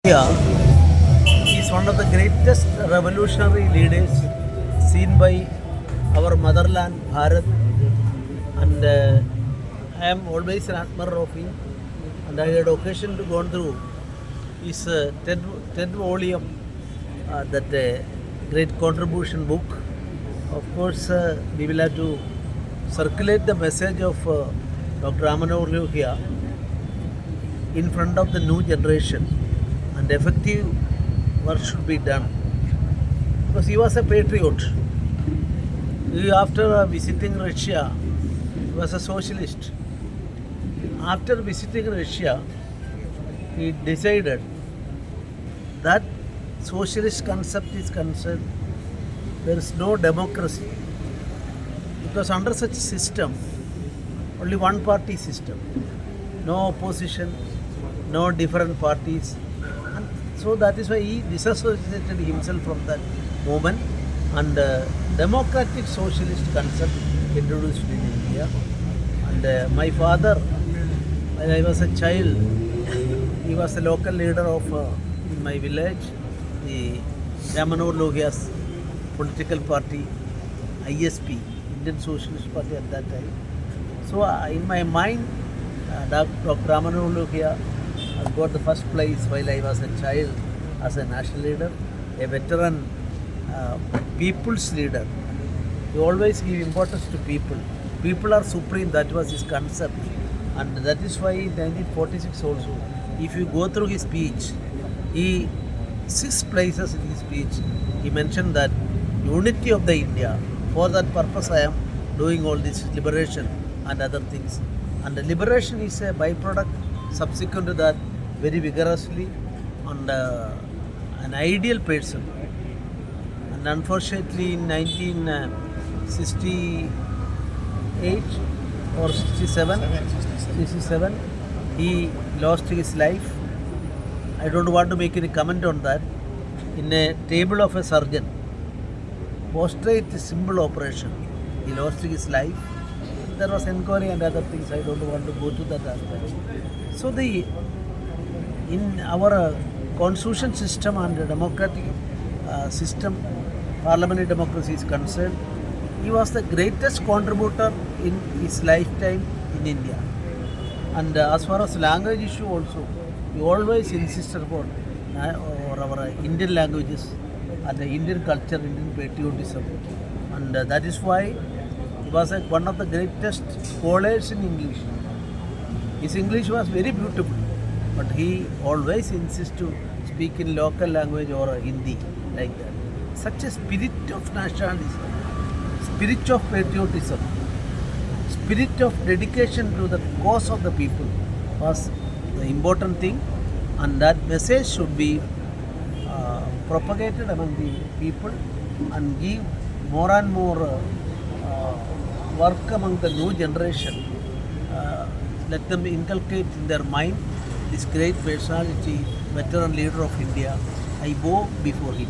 Lohia is one of the greatest revolutionary leaders seen by our motherland, Bharat, and I am always an admirer of him. And I had occasion to go through his 10th volume, that great contribution book. Of course, we will have to circulate the message of Dr. Ramanohar Lohia in front of the new generation, and effective work should be done, because he was a patriot. After visiting Russia, he was a socialist. After visiting Russia, he decided that socialist concept is concerned, there is no democracy, because under such system, only one party system, no opposition, no different parties, and so that is why he disassociated himself from that movement, and democratic socialist concept introduced in India. And my father, when I was a child, he was a local leader of in my village, the Ramanohar Lohia's political party, ISP, Indian Socialist Party at that time. So in my mind, Dr. Ramanohar Lohia got the first place while I was a child as a national leader, a veteran people's leader. He always gave importance to people. People are supreme, that was his concept. And that is why in 1946 also, if you go through his speech, 6 places in his speech, he mentioned that unity of the India. For that purpose I am doing all this liberation and other things. And the liberation is a byproduct subsequent to that, very vigorously, and an ideal person. And unfortunately in 1968 or 67, he lost his life. I don't want to make any comment on that. In a table of a surgeon, prostrate simple operation, he lost his life. There was inquiry and other things. I don't want to go to that aspect. So in our constitution system and democratic system, parliamentary democracy is concerned, he was the greatest contributor in his lifetime in India. And as far as language issue also, he always insisted upon our Indian languages and the Indian culture, Indian patriotism. And that is why he was one of the greatest scholars in English. His English was very beautiful, but he always insisted to speak in local language or Hindi, like that. Such a spirit of nationalism, spirit of patriotism, spirit of dedication to the cause of the people was the important thing, and that message should be propagated among the people and give more and more work among the new generation. Let them inculcate in their mind this great personality, veteran leader of India. I bow before him.